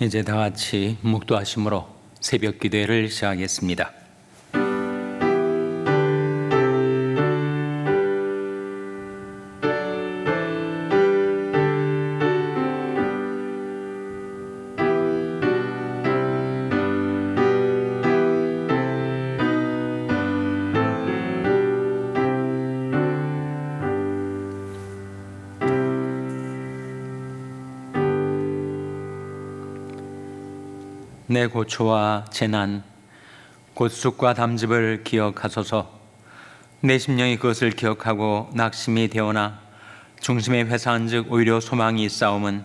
이제 다 같이 묵도하심으로 새벽 기도회를 시작하겠습니다. 내 고초와 재난, 곧 쑥과 담즙을 기억하소서. 내 심령이 그것을 기억하고 낙심이 되오나 중심에 회사한즉 오히려 소망이 있사옴은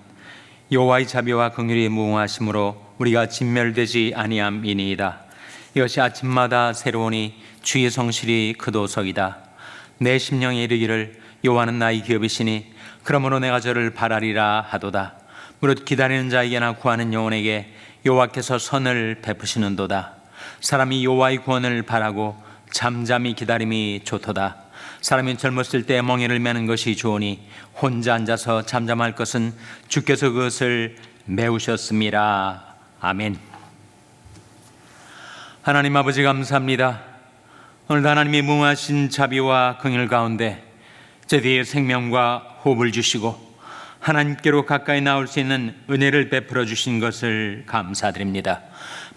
여호와의 자비와 긍휼이 무궁하심으로 우리가 진멸되지 아니함이니이다. 이것이 아침마다 새로우니 주의 성실이 그도석이다. 내 심령이 이르기를 여호와는 나의 기업이시니 그러므로 내가 저를 바라리라 하도다. 무릇 기다리는 자에게나 구하는 영혼에게 여호와께서 선을 베푸시는도다. 사람이 여호와의 구원을 바라고 잠잠히 기다림이 좋도다. 사람이 젊었을 때 멍에를 매는 것이 좋으니 혼자 앉아서 잠잠할 것은 주께서 그것을 메우셨습니다. 아멘. 하나님 아버지 감사합니다. 오늘도 하나님이 무궁하신 자비와 긍휼 가운데 저희의 생명과 호흡을 주시고 하나님께로 가까이 나올 수 있는 은혜를 베풀어 주신 것을 감사드립니다.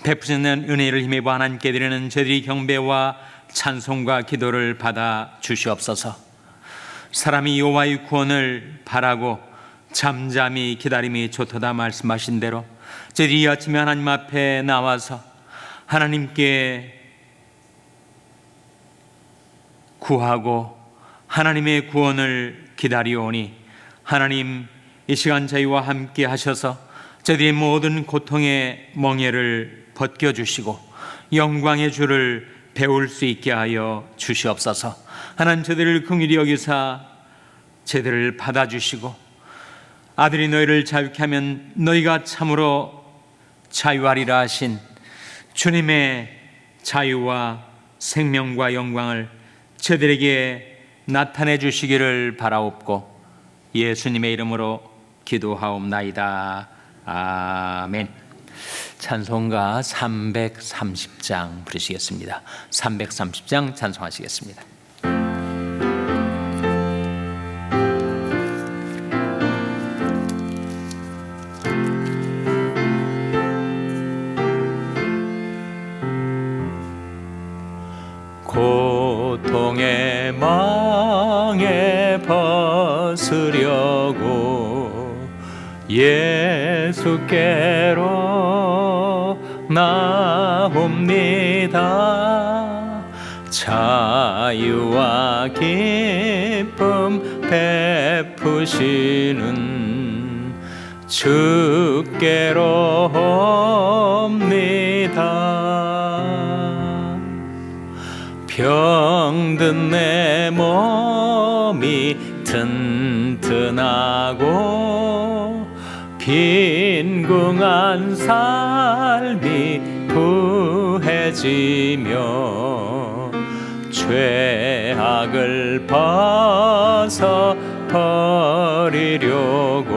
베푸시는 은혜를 힘입어 하나님께 드리는 저희들이 경배와 찬송과 기도를 받아 주시옵소서. 사람이 여호와의 구원을 바라고 잠잠히 기다림이 좋도다 말씀하신 대로 저희들이 이 아침에 하나님 앞에 나와서 하나님께 구하고 하나님의 구원을 기다리오니 하나님 이 시간 저희와 함께 하셔서 저희의 모든 고통의 멍에를 벗겨주시고 영광의 주를 배울 수 있게 하여 주시옵소서. 하나님 저희를 긍휼히 여기사 저희를 받아주시고 아들이 너희를 자유케 하면 너희가 참으로 자유하리라 하신 주님의 자유와 생명과 영광을 저희들에게 나타내 주시기를 바라옵고 예수님의 이름으로 기도하옵나이다. 아멘. 찬송가 330장 부르시겠습니다. 330장 찬송하시겠습니다. 고통의 망에 벗으려고 예수께로 나옵니다. 자유와 기쁨 베푸시는 주께로 옵니다. 병든 내 몸이 튼튼하고 빈궁한 삶이 부해지며 죄악을 벗어 버리려고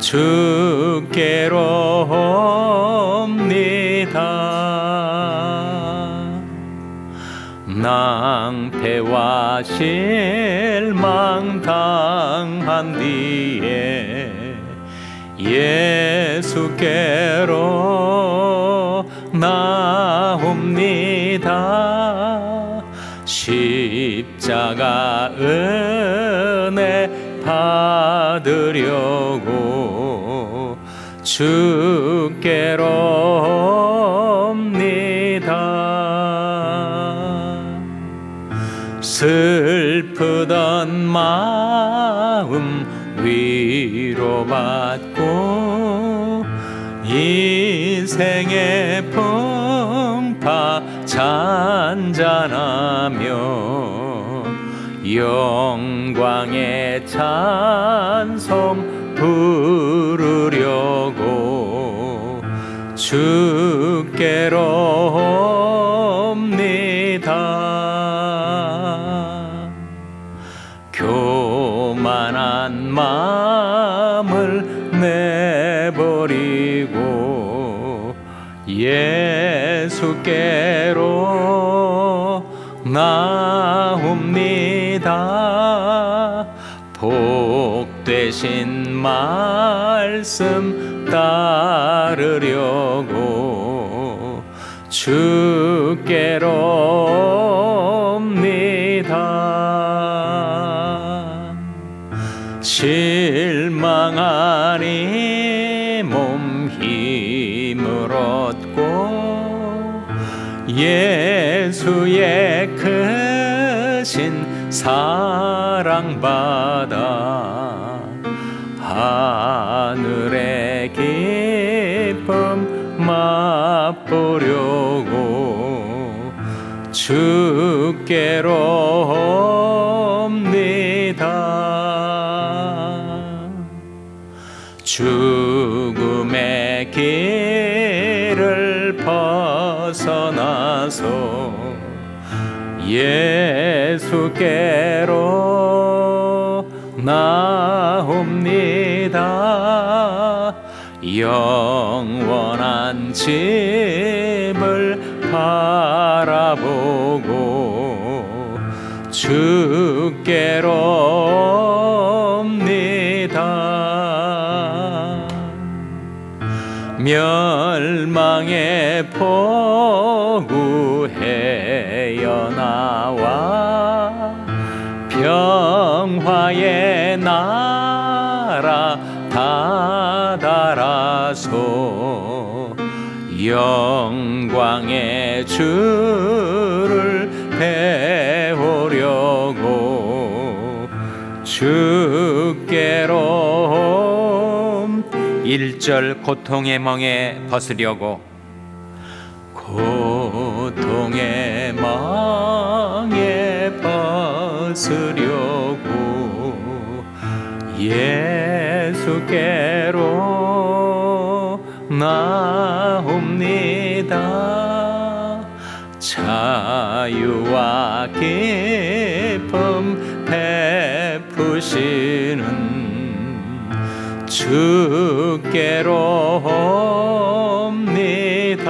주께로 옵니다. 낭패와 실망 당한 뒤에 예수께로 나옵니다. 십자가 은혜 받으려고 주께로 옵니다. 슬프던 마음 위로받고 인생의 풍파 잔잔하며 영광의 찬송 부르려고 주께로 옵니다. 교만한 마음을 내버리 예수께로 나옵니다. 복되신 말씀 따르려고 주께로 옵니다. 실망하니 몸 힘을 얻고 예수의 크신 사랑받아 하늘의 기쁨 맛보려고 주께로 옵니다. 죽음의 길을 벗어나서 예수께로 나옵니다. 영원한 집을 바라보고 주께로 옵니다. 멸망의 포구해여 나와 평화의 나라 다다라서 영광의 주를 배우려고 주께로 1절 고통의 멍에 벗으려고 고통의 멍에 벗으려고 예수께로 나옵니다. 자유와 기쁨 베푸시는 주께로 옵니다.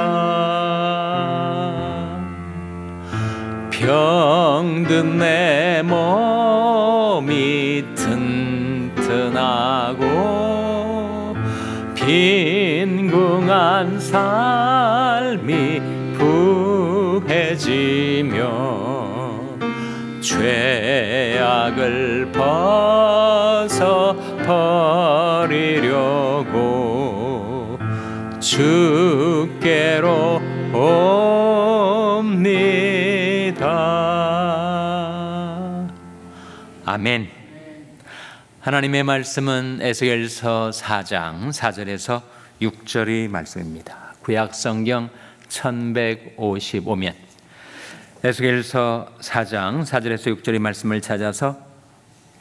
병든 내 몸이 튼튼하고 빈궁한 삶이 부해지며 죄악을 벗어 버리려고 주께로 옵니다. 아멘. 하나님의 말씀은 에스겔서 4장 4절에서 6절의 말씀입니다. 구약성경 1155면 에스겔서 4장 4절에서 6절의 말씀을 찾아서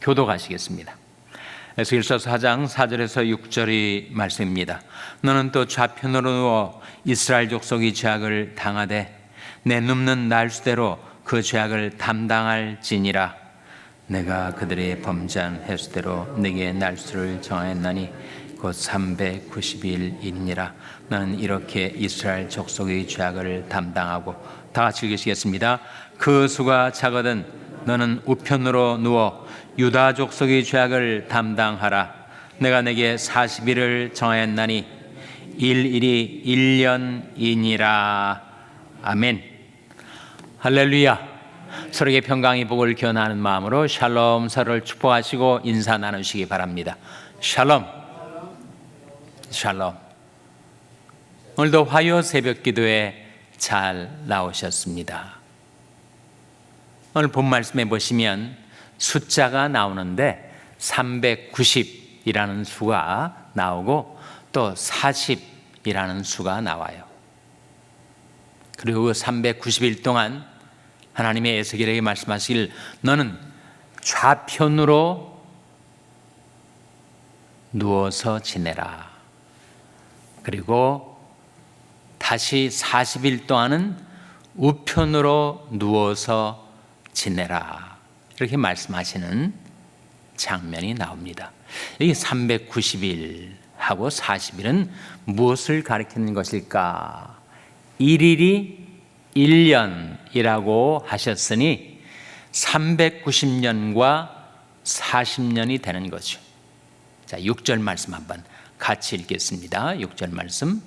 교독하시겠습니다. 에스겔서 4장 4절에서 6절의 말씀입니다. 너는 또 좌편으로 누워 이스라엘 족속이 죄악을 당하되 내 눕는 날수대로 그 죄악을 담당할지니라. 내가 그들의 범죄한 횟수대로 네게 날수를 정하였나니 곧 390일이니라. 너는 이렇게 이스라엘 족속의 죄악을 담당하고, 다 같이 읽으시겠습니다. 그 수가 작거든 너는 우편으로 누워 유다 족속의 죄악을 담당하라. 내가 내게 40일을 정하였나니 일일이 1년이니라. 아멘. 할렐루야. 서로에게 평강의 복을 기원하는 마음으로 샬롬, 서로를 축복하시고 인사 나누시기 바랍니다. 샬롬. 샬롬. 오늘도 화요 새벽 기도에 잘 나오셨습니다. 오늘 본 말씀에 보시면 숫자가 나오는데 390이라는 수가 나오고 또 40이라는 수가 나와요. 그리고 그 390일 동안 하나님의 에스겔에게 말씀하시길 너는 좌편으로 누워서 지내라. 그리고 다시 40일 동안은 우편으로 누워서 지내라. 이렇게 말씀하시는 장면이 나옵니다. 여기 390일하고 40일은 무엇을 가리키는 것일까? 일일이 1년이라고 하셨으니 390년과 40년이 되는 거죠. 자, 6절 말씀 한번 같이 읽겠습니다. 6절 말씀.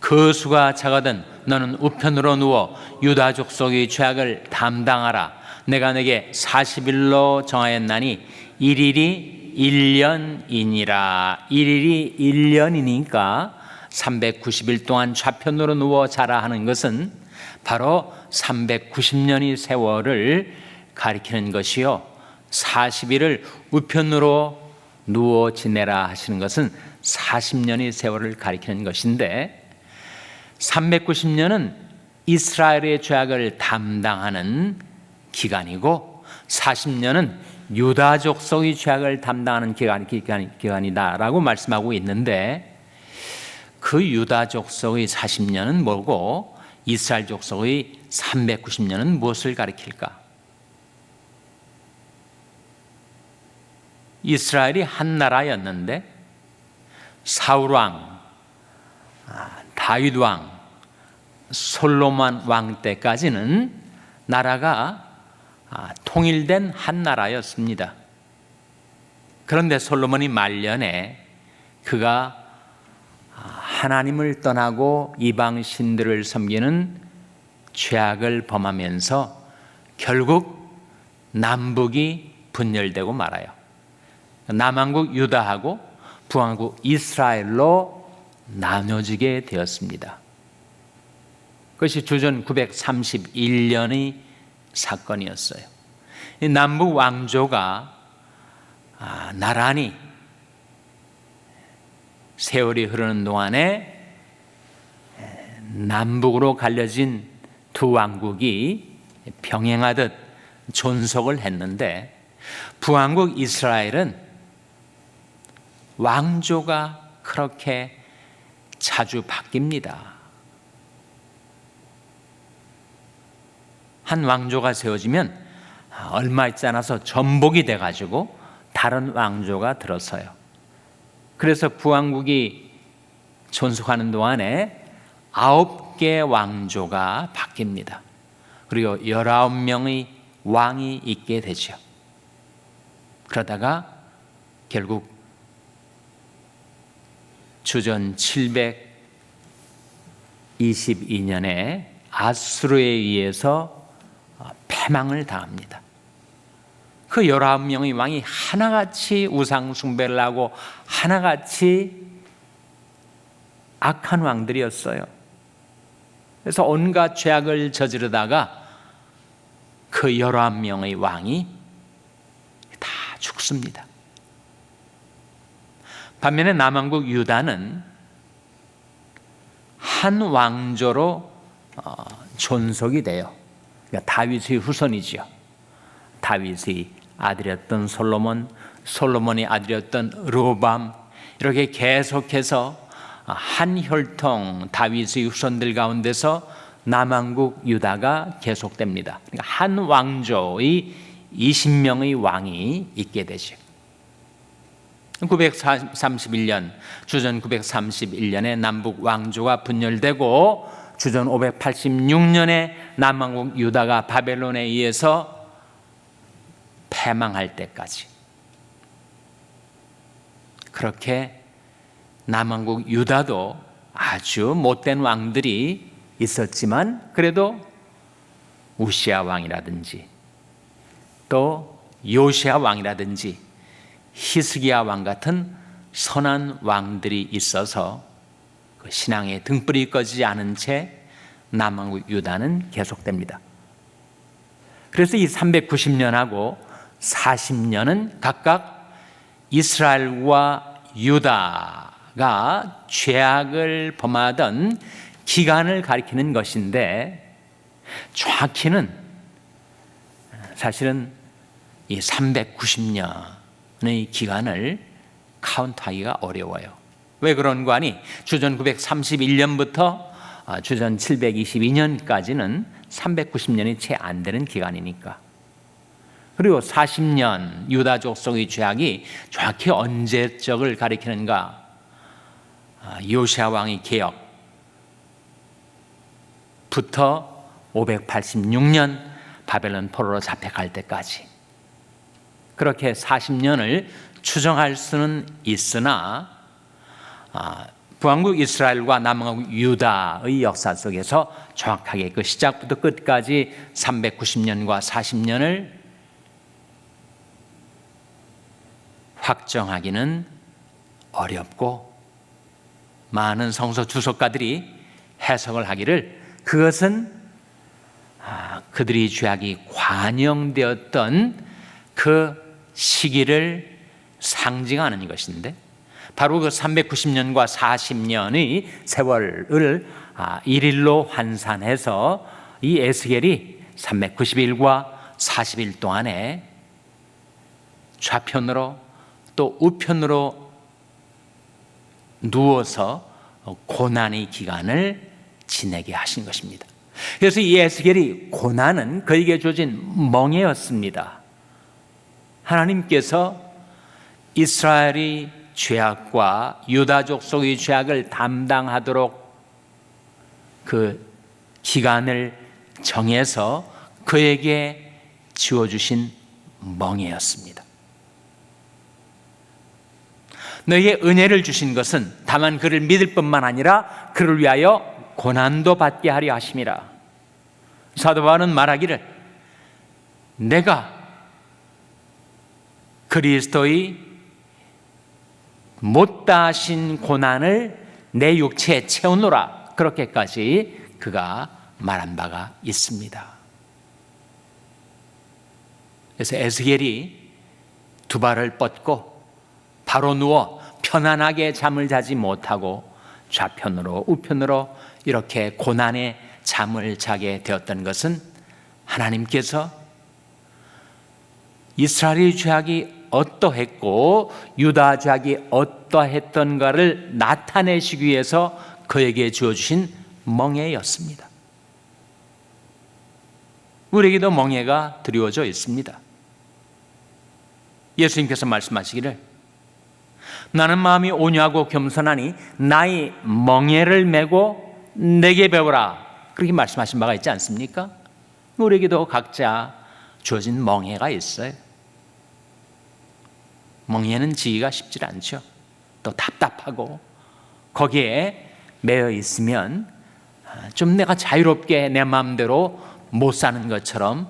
그 수가 작거든 너는 우편으로 누워 유다 족속의 죄악을 담당하라. 내가 내게 40일로 정하였나니 일일이 1년이니라. 일일이 1년이니까 390일 동안 좌편으로 누워 자라 하는 것은 바로 390년의 세월을 가리키는 것이요, 40일을 우편으로 누워 지내라 하시는 것은 40년의 세월을 가리키는 것인데, 390년은 이스라엘의 죄악을 담당하는 기간이고 40년은 유다 족속의 죄악을 담당하는 기간이다라고 말씀하고 있는데, 그 유다 족속의 40년은 뭐고 이스라엘 족속의 390년은 무엇을 가리킬까? 이스라엘이 한 나라였는데 사울 왕, 다윗 왕, 솔로몬 왕 때까지는 나라가 통일된 한 나라였습니다. 그런데 솔로몬이 말년에 그가 하나님을 떠나고 이방 신들을 섬기는 죄악을 범하면서 결국 남북이 분열되고 말아요. 남왕국 유다하고 북왕국 이스라엘로 나눠지게 되었습니다. 그것이 주전 931년의 사건이었어요. 남북 왕조가 나란히 세월이 흐르는 동안에 남북으로 갈려진 두 왕국이 병행하듯 존속을 했는데, 북왕국 이스라엘은 왕조가 그렇게 자주 바뀝니다. 한 왕조가 세워지면 얼마 있지 않아서 전복이 돼가지고 다른 왕조가 들어서요. 그래서 북왕국이 존속하는 동안에 9개 왕조가 바뀝니다. 그리고 19명의 왕이 있게 되죠. 그러다가 결국 주전 722년에 아수르에 의해서 패망을 당합니다. 그 19명의 왕이 하나같이 우상 숭배를 하고 하나같이 악한 왕들이었어요. 그래서 온갖 죄악을 저지르다가 그 19명의 왕이 다 죽습니다. 반면에 남왕국 유다는 한 왕조로 존속이 돼요. 그러니까 다윗의 후손이지요. 다윗의 아들이었던 솔로몬, 솔로몬의 아들이었던 르호밤, 이렇게 계속해서 한 혈통 다윗의 후손들 가운데서 남왕국 유다가 계속됩니다. 그러니까 한 왕조의 20명의 왕이 있게 되죠. 931년, 주전 931년에 남북 왕조가 분열되고 주전 586년에 남왕국 유다가 바벨론에 의해서 패망할 때까지 그렇게 남왕국 유다도 아주 못된 왕들이 있었지만 그래도 우시아 왕이라든지 또 요시아 왕이라든지 히스기야 왕 같은 선한 왕들이 있어서 그 신앙의 등불이 꺼지지 않은 채 남왕국 유다는 계속됩니다. 그래서 이 390년하고 40년은 각각 이스라엘과 유다가 죄악을 범하던 기간을 가리키는 것인데, 정확히는 사실은 이 390년의 기간을 카운트하기가 어려워요. 왜 그런가 하니 주전 931년부터 주전 722년까지는 390년이 채 안 되는 기간이니까. 그리고 40년 유다 족속의 죄악이 정확히 언제적을 가리키는가? 요시아 왕의 개혁, 부터 586년 바벨론 포로로 잡혀갈 때까지 그렇게 40년을 추정할 수는 있으나 북왕국 이스라엘과 남왕국 유다의 역사 속에서 정확하게 그 시작부터 끝까지 390년과 40년을 확정하기는 어렵고 많은 성서 주석가들이 해석을 하기를 그것은 그들이 죄악이 관영되었던 그 시기를 상징하는 것인데 바로 그 390년과 40년의 세월을 일일로 환산해서 이 에스겔이 390일과 40일 동안에 좌편으로 또 우편으로 누워서 고난의 기간을 지내게 하신 것입니다. 그래서 이 에스겔이 고난은 그에게 주어진 멍에였습니다. 하나님께서 이스라엘이 죄악과 유다 족속의 죄악을 담당하도록 그 기간을 정해서 그에게 지어주신 멍에였습니다. 너에게 은혜를 주신 것은 다만 그를 믿을 뿐만 아니라 그를 위하여 고난도 받게 하려 하심이라. 사도 바울은 말하기를 내가 그리스도의 못다하신 고난을 내 육체에 채우노라, 그렇게까지 그가 말한 바가 있습니다. 그래서 에스겔이 두 발을 뻗고 바로 누워 편안하게 잠을 자지 못하고 좌편으로 우편으로 이렇게 고난의 잠을 자게 되었던 것은 하나님께서 이스라엘의 죄악이 어떠했고 유다 죄악이 어떠했던가를 나타내시기 위해서 그에게 주어주신 멍에였습니다. 우리에게도 멍에가 드리워져 있습니다. 예수님께서 말씀하시기를 나는 마음이 온유하고 겸손하니 나의 멍에를 메고 내게 배우라, 그렇게 말씀하신 바가 있지 않습니까? 우리에게도 각자 주어진 멍에가 있어요. 멍에는 지기가 쉽지 않죠. 또 답답하고 거기에 매여 있으면 좀 내가 자유롭게 내 마음대로 못 사는 것처럼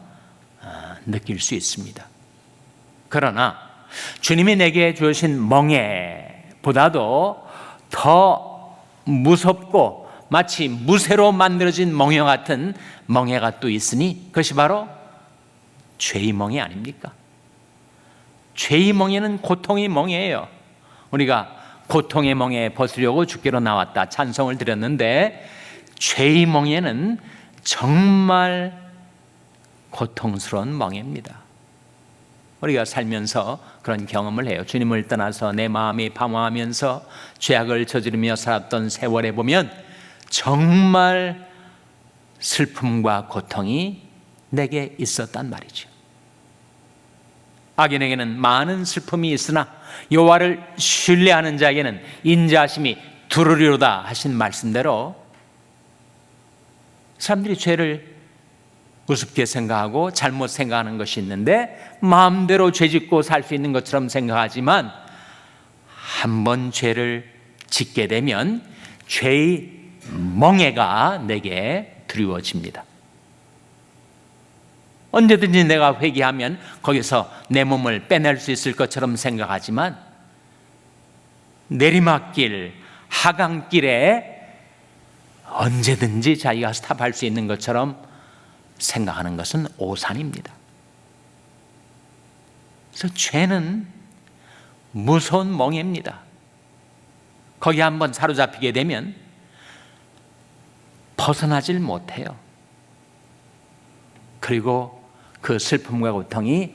느낄 수 있습니다. 그러나 주님이 내게 주신 멍에보다도 더 무섭고 마치 무쇠로 만들어진 멍에 같은 멍에가 또 있으니 그것이 바로 죄의 멍에 아닙니까? 죄의 멍에는 고통의 멍에예요. 우리가 고통의 멍에 벗으려고 주께로 나왔다 찬송을 드렸는데 죄의 멍에는 정말 고통스러운 멍에입니다. 우리가 살면서 그런 경험을 해요. 주님을 떠나서 내 마음이 방황하면서 죄악을 저지르며 살았던 세월에 보면 정말 슬픔과 고통이 내게 있었단 말이죠. 악인에게는 많은 슬픔이 있으나 여호와를 신뢰하는 자에게는 인자하심이 두루리로다 하신 말씀대로 사람들이 죄를 우습게 생각하고 잘못 생각하는 것이 있는데 마음대로 죄짓고 살 수 있는 것처럼 생각하지만 한 번 죄를 짓게 되면 죄의 멍에가 내게 드리워집니다. 언제든지 내가 회개하면 거기서 내 몸을 빼낼 수 있을 것처럼 생각하지만 내리막길, 하강길에 언제든지 자기가 스탑할 수 있는 것처럼 생각하는 것은 오산입니다. 그래서 죄는 무서운 멍에입니다. 거기 한번 사로잡히게 되면 벗어나질 못해요. 그리고 그 슬픔과 고통이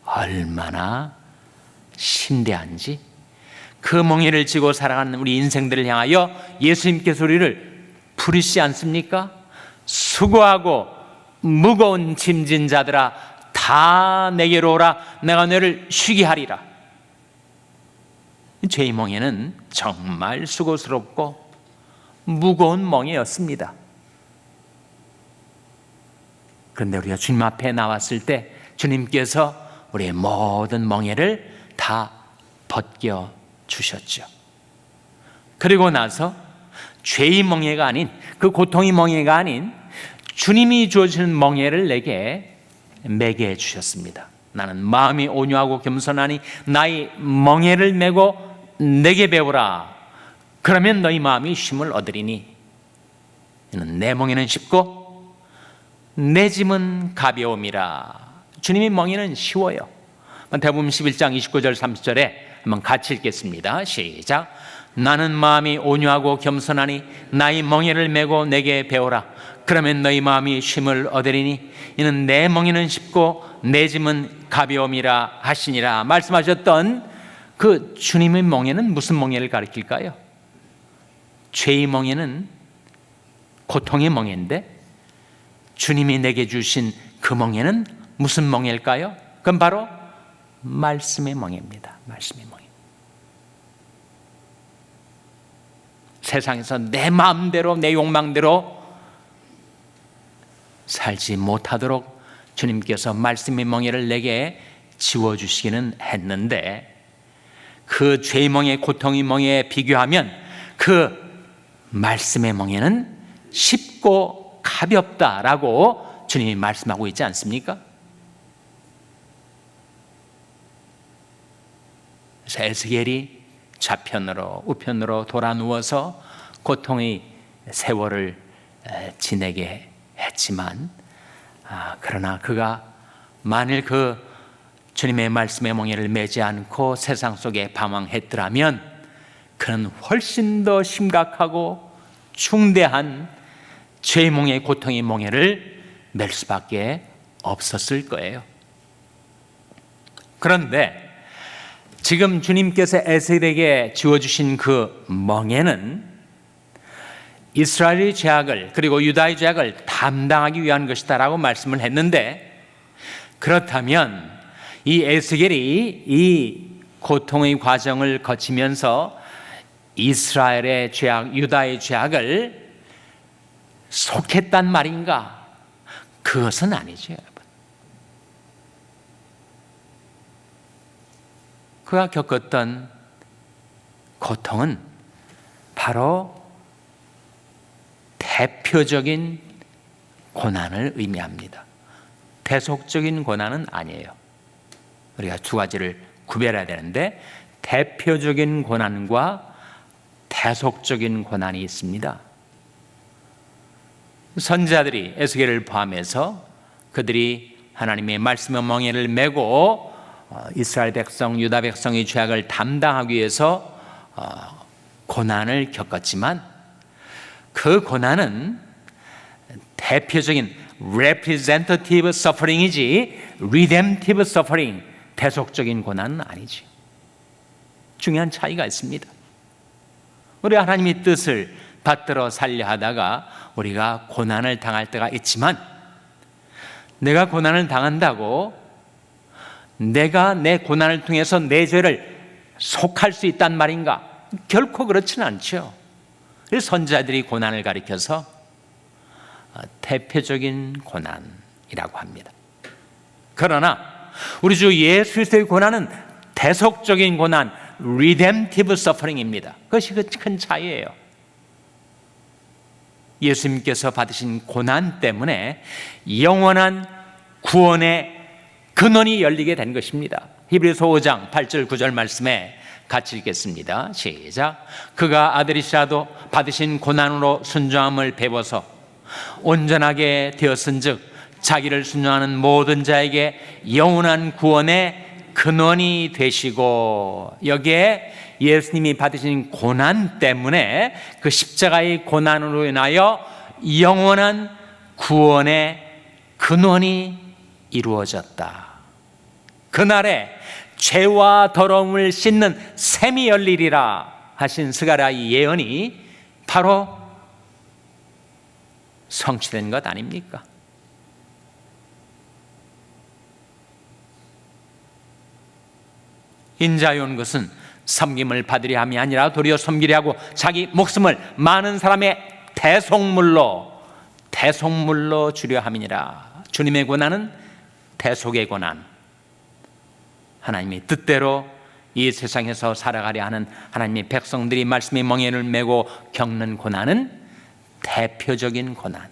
얼마나 심대한지 그 멍에를 지고 살아가는 우리 인생들을 향하여 예수님께서 우리를 부르시지 않습니까? 수고하고 무거운 짐진 자들아 다 내게로 오라, 내가 너를 쉬게 하리라. 죄의 멍에는 정말 수고스럽고 무거운 멍에였습니다. 그런데 우리가 주님 앞에 나왔을 때 주님께서 우리의 모든 멍에를 다 벗겨 주셨죠. 그리고 나서 죄의 멍에가 아닌, 그 고통의 멍에가 아닌 주님이 주어주는 멍에를 내게 매게 주셨습니다. 나는 마음이 온유하고 겸손하니 나의 멍에를 메고 내게 배우라. 그러면 너희 마음이 쉼을 얻으리니 이는 내 멍에는 쉽고 내 짐은 가벼움이라. 주님의 멍에는 쉬워요. 마태복음 11장 29절 30절에 한번 같이 읽겠습니다. 시작. 나는 마음이 온유하고 겸손하니 나의 멍에를 메고 내게 배우라. 그러면 너희 마음이 쉼을 얻으리니 이는 내 멍에는 쉽고 내 짐은 가벼움이라 하시니라. 말씀하셨던 그 주님의 멍에는 무슨 멍에를 가리킬까요? 죄의 멍에는 고통의 멍에인데 주님이 내게 주신 그 멍에는 무슨 멍에일까요? 그건 바로 말씀의 멍에입니다. 말씀의 멍에. 세상에서 내 마음대로 내 욕망대로 살지 못하도록 주님께서 말씀의 멍에를 내게 지워주시기는 했는데 그 죄의 멍에, 고통의 멍에에 비교하면 그 말씀의 멍에는 쉽고 가볍다라고 주님이 말씀하고 있지 않습니까? 그래서 에스겔이 좌편으로 우편으로 돌아 누워서 고통의 세월을 지내게 했지만 그러나 그가 만일 그 주님의 말씀의 멍에를 매지 않고 세상 속에 방황했더라면 그는 훨씬 더 심각하고 중대한 죄의 멍에, 고통의 멍에를 맬 수밖에 없었을 거예요. 그런데 지금 주님께서 에스겔에게 지워주신 그 멍에는 이스라엘의 죄악을 그리고 유다의 죄악을 담당하기 위한 것이다 라고 말씀을 했는데, 그렇다면 이 에스겔이 이 고통의 과정을 거치면서 이스라엘의 죄악, 유다의 죄악을 속했단 말인가? 그것은 아니죠, 여러분. 그가 겪었던 고통은 바로 대표적인 고난을 의미합니다. 대속적인 고난은 아니에요. 우리가 두 가지를 구별해야 되는데 대표적인 고난과 대속적인 고난이 있습니다. 선지자들이 에스겔을 포함해서 그들이 하나님의 말씀의 멍에를 메고 이스라엘 백성, 유다 백성의 죄악을 담당하기 위해서 고난을 겪었지만 그 고난은 대표적인 representative suffering이지 redemptive suffering, 대속적인 고난은 아니지. 중요한 차이가 있습니다. 우리 하나님의 뜻을 받들어 살려 하다가 우리가 고난을 당할 때가 있지만, 내가 고난을 당한다고 내가 내 고난을 통해서 내 죄를 속할 수 있단 말인가? 결코 그렇지는 않죠. 그래서 선지자들이 고난을 가리켜서 대표적인 고난이라고 합니다. 그러나 우리 주 예수 그리스도의 고난은 대속적인 고난, redemptive suffering입니다. 그것이 그 큰 차이예요. 예수님께서 받으신 고난 때문에 영원한 구원의 근원이 열리게 된 것입니다. 히브리서 5장 8절 9절 말씀에 같이 읽겠습니다. 시작. 그가 아들이시라도 받으신 고난으로 순종함을 배워서 온전하게 되었은즉 자기를 순종하는 모든 자에게 영원한 구원의 근원이 되시고, 여기에 예수님이 받으신 고난 때문에 그 십자가의 고난으로 인하여 영원한 구원의 근원이 이루어졌다. 그날에 죄와 더러움을 씻는 샘이 열리리라 하신 스가랴의 예언이 바로 성취된 것 아닙니까? 인자에 온 것은 섬김을 받으려 함이 아니라 도리어 섬기려 하고 자기 목숨을 많은 사람의 대속물로 주려 함이니라. 주님의 고난은 대속의 고난, 하나님의 뜻대로 이 세상에서 살아가려 하는 하나님의 백성들이 말씀의 멍에를 메고 겪는 고난은 대표적인 고난.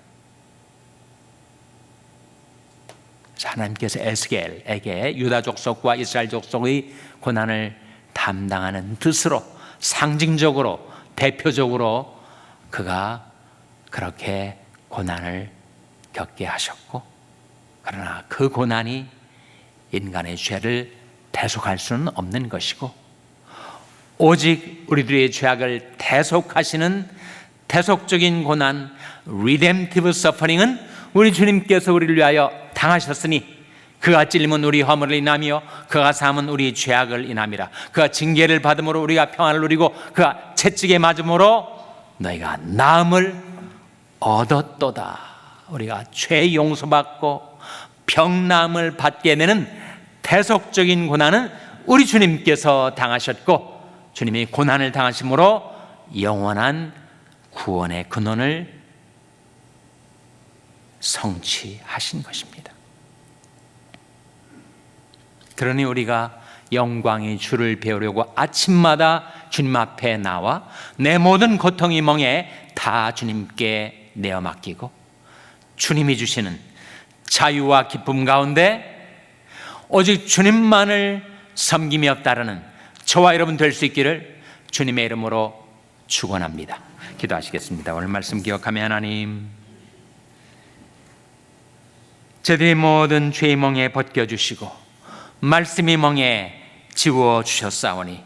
하나님께서 에스겔에게 유다 족속과 이스라엘 족속의 고난을 담당하는 뜻으로, 상징적으로, 대표적으로 그가 그렇게 고난을 겪게 하셨고, 그러나 그 고난이 인간의 죄를 대속할 수는 없는 것이고, 오직 우리들의 죄악을 대속하시는 대속적인 고난, redemptive suffering은 우리 주님께서 우리를 위하여 당하셨으니, 그가 찔림은 우리 허물을 인하며 그가 삼은 우리 죄악을 인함이라. 그가 징계를 받음으로 우리가 평안을 누리고 그가 채찍에 맞음으로 너희가 나음을 얻었도다. 우리가 죄 용서받고 병나음을 받게 되는 대속적인 고난은 우리 주님께서 당하셨고, 주님이 고난을 당하심으로 영원한 구원의 근원을 성취하신 것입니다. 그러니 우리가 영광의 주를 배우려고 아침마다 주님 앞에 나와 내 모든 고통이 멍에 다 주님께 내어 맡기고, 주님이 주시는 자유와 기쁨 가운데 오직 주님만을 섬기며 따르는 저와 여러분 될 수 있기를 주님의 이름으로 축원합니다. 기도하시겠습니다. 오늘 말씀 기억하며, 하나님, 저들의 모든 죄의 멍에 벗겨주시고 말씀의 멍에 지워주셨사오니,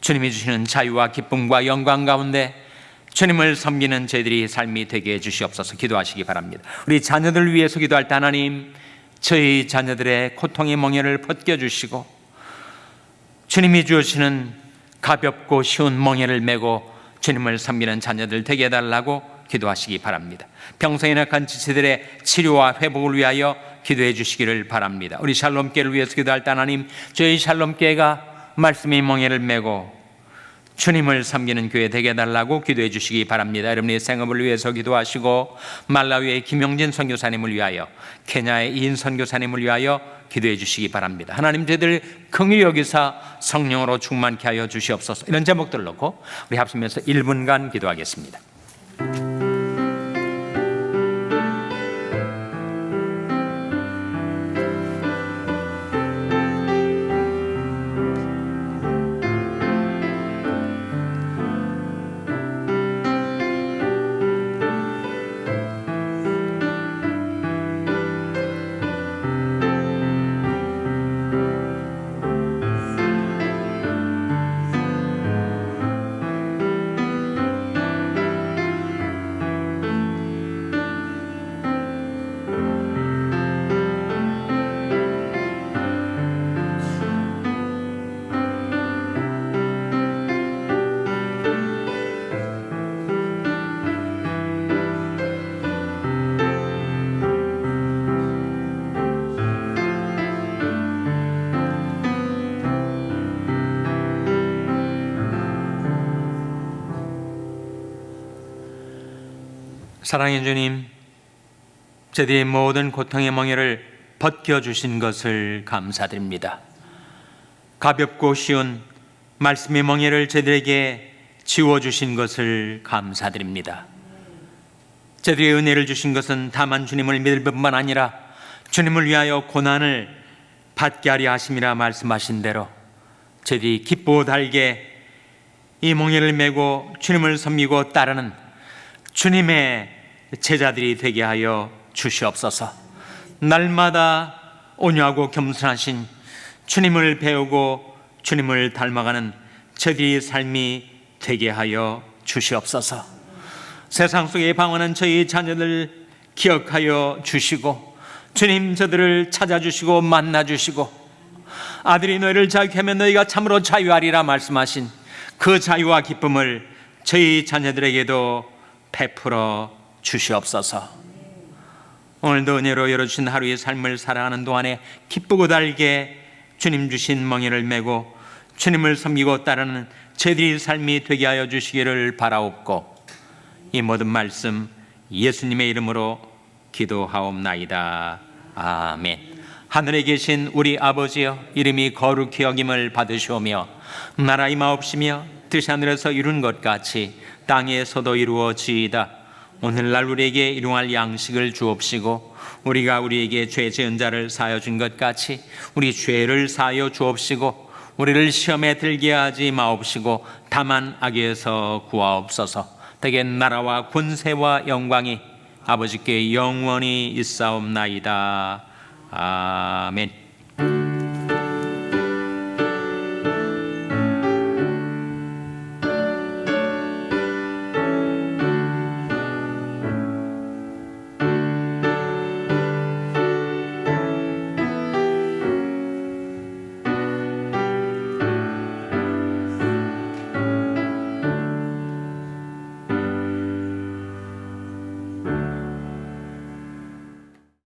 주님이 주시는 자유와 기쁨과 영광 가운데 주님을 섬기는 저희들이 삶이 되게 해주시옵소서. 기도하시기 바랍니다. 우리 자녀들을 위해서 기도할 때 하나님, 저희 자녀들의 고통의 멍에를 벗겨주시고 주님이 주시는 가볍고 쉬운 멍에를 메고 주님을 섬기는 자녀들 되게 해달라고 기도하시기 바랍니다. 병성에 약한 지체들의 치료와 회복을 위하여 기도해 주시기를 바랍니다. 우리 샬롬교회를 위해서 기도할 때 하나님, 저희 샬롬교회가 말씀의 멍에를 메고 주님을 섬기는 교회 되게 해달라고 기도해 주시기 바랍니다. 여러분의 생업을 위해서 기도하시고, 말라위의 김영진 선교사님을 위하여, 케냐의 이인 선교사님을 위하여 기도해 주시기 바랍니다. 하나님, 저희들 긍휼히 여기사 성령으로 충만케 하여 주시옵소서. 이런 제목들을 놓고 우리 합심해서 1분간 기도하겠습니다. 사랑의 주님, 저희들의 모든 고통의 멍에를 벗겨주신 것을 감사드립니다. 가볍고 쉬운 말씀의 멍에를 저희들에게 지워주신 것을 감사드립니다. 저희들의 은혜를 주신 것은 다만 주님을 믿을 뿐만 아니라 주님을 위하여 고난을 받게 하려 하심이라 말씀하신 대로 저희들이 기쁘고 달게 이 멍에를 메고 주님을 섬기고 따르는 주님의 제자들이 되게 하여 주시옵소서. 날마다 온유하고 겸손하신 주님을 배우고 주님을 닮아가는 저희의 삶이 되게 하여 주시옵소서. 세상 속에 방황하는 저희 자녀들 기억하여 주시고, 주님 저들을 찾아주시고 만나주시고, 아들이 너희를 자유케 하면 너희가 참으로 자유하리라 말씀하신 그 자유와 기쁨을 저희 자녀들에게도 베풀어 주시옵소서. 오늘도 은혜로 열어주신 하루의 삶을 살아가는 동안에 기쁘고 달게 주님 주신 멍에를 메고 주님을 섬기고 따르는 저희들의 삶이 되게 하여 주시기를 바라옵고, 이 모든 말씀 예수님의 이름으로 기도하옵나이다. 아멘. 하늘에 계신 우리 아버지여, 이름이 거룩히 여김을 받으시오며 나라 임하옵시며 뜻이 하늘에서 이룬 것 같이 땅에서도 이루어지이다. 오늘날 우리에게 일용할 양식을 주옵시고 우리가 우리에게 죄 지은 자를 사하여 준 것 같이 우리 죄를 사하여 주옵시고 우리를 시험에 들게 하지 마옵시고 다만 악에서 구하옵소서. 대개 나라와 권세와 영광이 아버지께 영원히 있사옵나이다. 아멘.